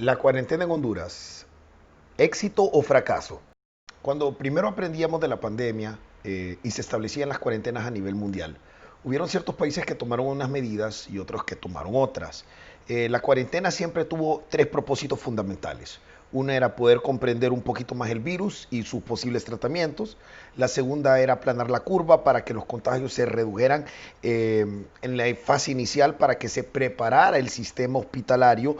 La cuarentena en Honduras, ¿éxito o fracaso? Cuando primero aprendíamos de la pandemia y se establecían las cuarentenas a nivel mundial, hubieron ciertos países que tomaron unas medidas y otros que tomaron otras. La cuarentena siempre tuvo tres propósitos fundamentales. Una era poder comprender un poquito más el virus y sus posibles tratamientos. La segunda era aplanar la curva para que los contagios se redujeran en la fase inicial para que se preparara el sistema hospitalario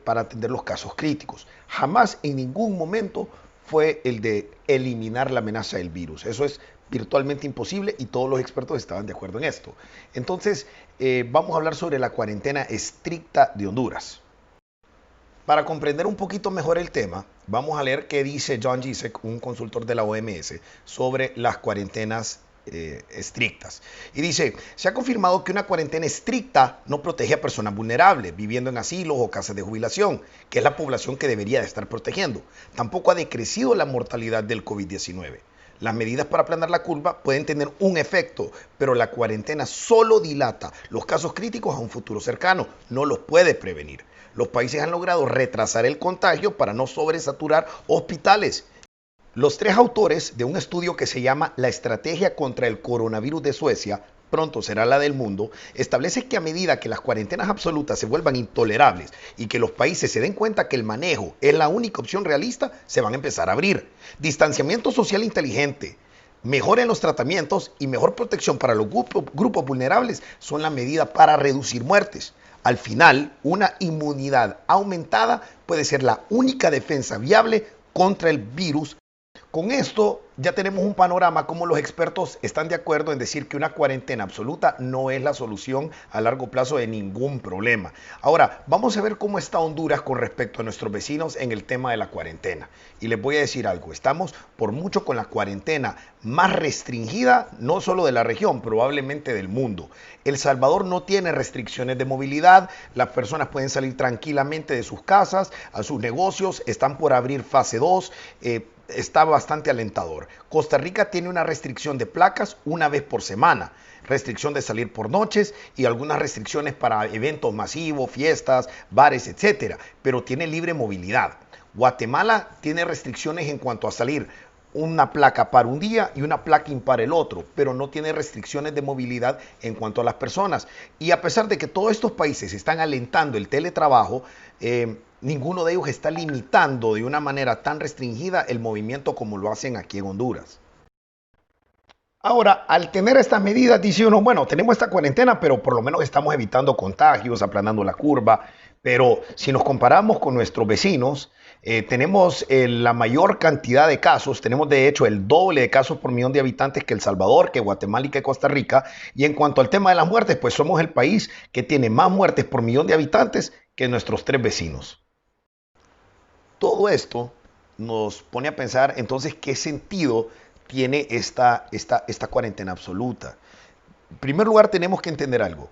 para atender los casos críticos. Jamás en ningún momento fue el de eliminar la amenaza del virus. Eso es virtualmente imposible y todos los expertos estaban de acuerdo en esto. Entonces, vamos a hablar sobre la cuarentena estricta de Honduras. Para comprender un poquito mejor el tema, vamos a leer qué dice John Gisek, un consultor de la OMS, sobre las cuarentenas estrictas. Y dice, se ha confirmado que una cuarentena estricta no protege a personas vulnerables, viviendo en asilos o casas de jubilación, que es la población que debería de estar protegiendo. Tampoco ha decrecido la mortalidad del COVID-19. Las medidas para aplanar la curva pueden tener un efecto, pero la cuarentena solo dilata los casos críticos a un futuro cercano, no los puede prevenir. Los países han logrado retrasar el contagio para no sobresaturar hospitales. Los tres autores de un estudio que se llama La estrategia contra el coronavirus de Suecia, pronto será la del mundo, establece que a medida que las cuarentenas absolutas se vuelvan intolerables y que los países se den cuenta que el manejo es la única opción realista, se van a empezar a abrir. Distanciamiento social inteligente, mejora en los tratamientos y mejor protección para los grupos vulnerables son la medida para reducir muertes. Al final, una inmunidad aumentada puede ser la única defensa viable contra el virus. Con esto ya tenemos un panorama como los expertos están de acuerdo en decir que una cuarentena absoluta no es la solución a largo plazo de ningún problema. Ahora, vamos a ver cómo está Honduras con respecto a nuestros vecinos en el tema de la cuarentena. Y les voy a decir algo, estamos por mucho con la cuarentena más restringida, no solo de la región, probablemente del mundo. El Salvador no tiene restricciones de movilidad, las personas pueden salir tranquilamente de sus casas, a sus negocios, están por abrir fase 2, está bastante alentador. Costa Rica tiene una restricción de placas una vez por semana, restricción de salir por noches y algunas restricciones para eventos masivos, fiestas, bares, etcétera, pero tiene libre movilidad. Guatemala tiene restricciones en cuanto a salir una placa para un día y una placa impar el otro, pero no tiene restricciones de movilidad en cuanto a las personas. Y a pesar de que todos estos países están alentando el teletrabajo, ninguno de ellos está limitando de una manera tan restringida el movimiento como lo hacen aquí en Honduras. Ahora, al tener estas medidas, dice uno, bueno, tenemos esta cuarentena, pero por lo menos estamos evitando contagios, aplanando la curva. Pero si nos comparamos con nuestros vecinos, tenemos la mayor cantidad de casos, tenemos de hecho el doble de casos por millón de habitantes que El Salvador, que Guatemala y que Costa Rica. Y en cuanto al tema de las muertes, pues somos el país que tiene más muertes por millón de habitantes que nuestros tres vecinos. Todo esto nos pone a pensar entonces qué sentido tiene esta cuarentena absoluta. En primer lugar, tenemos que entender algo.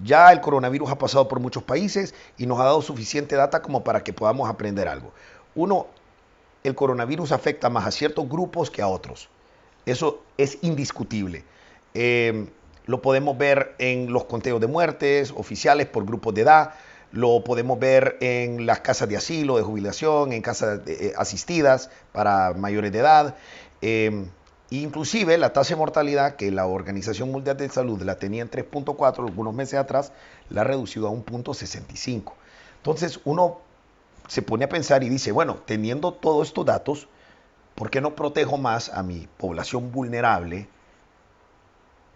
Ya el coronavirus ha pasado por muchos países y nos ha dado suficiente data como para que podamos aprender algo. Uno, el coronavirus afecta más a ciertos grupos que a otros. Eso es indiscutible. Lo podemos ver en los conteos de muertes oficiales por grupos de edad, lo podemos ver en las casas de asilo, de jubilación, en casas asistidas para mayores de edad. Inclusive la tasa de mortalidad que la Organización Mundial de Salud la tenía en 3.4 algunos meses atrás, la ha reducido a 1.65. Entonces uno se pone a pensar y dice, bueno, teniendo todos estos datos, ¿por qué no protejo más a mi población vulnerable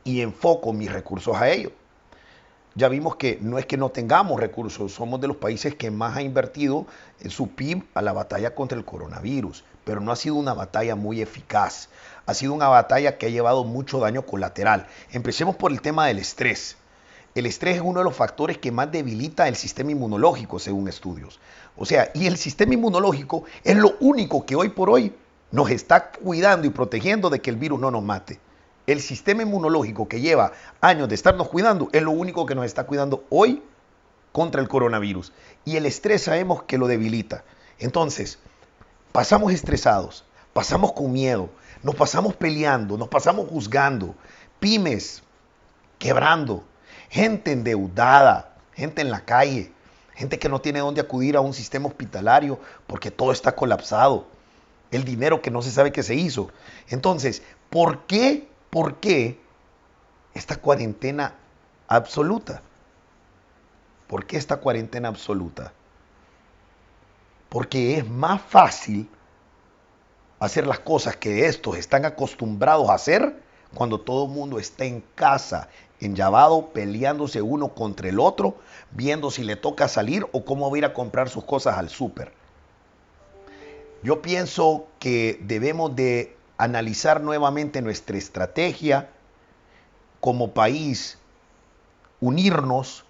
y enfoco mis recursos a ello? Ya vimos que no es que no tengamos recursos, somos de los países que más ha invertido en su PIB a la batalla contra el coronavirus, pero no ha sido una batalla muy eficaz. Ha sido una batalla que ha llevado mucho daño colateral. Empecemos por el tema del estrés. El estrés es uno de los factores que más debilita el sistema inmunológico, según estudios. O sea, y el sistema inmunológico es lo único que hoy por hoy nos está cuidando y protegiendo de que el virus no nos mate. El sistema inmunológico que lleva años de estarnos cuidando es lo único que nos está cuidando hoy contra el coronavirus. Y el estrés sabemos que lo debilita. Entonces, pasamos estresados, pasamos con miedo, nos pasamos peleando, nos pasamos juzgando, pymes quebrando, gente endeudada, gente en la calle, gente que no tiene dónde acudir a un sistema hospitalario porque todo está colapsado, el dinero que no se sabe qué se hizo. Entonces, ¿por qué esta cuarentena absoluta? ¿Por qué esta cuarentena absoluta? Porque es más fácil hacer las cosas que estos están acostumbrados a hacer cuando todo el mundo está en casa, enllavado, peleándose uno contra el otro, viendo si le toca salir o cómo va a ir a comprar sus cosas al súper. Yo pienso que debemos de analizar nuevamente nuestra estrategia como país, unirnos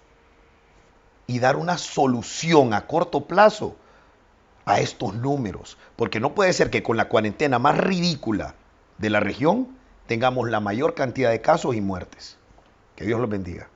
y dar una solución a corto plazo a estos números, porque no puede ser que con la cuarentena más ridícula de la región tengamos la mayor cantidad de casos y muertes. Que Dios los bendiga.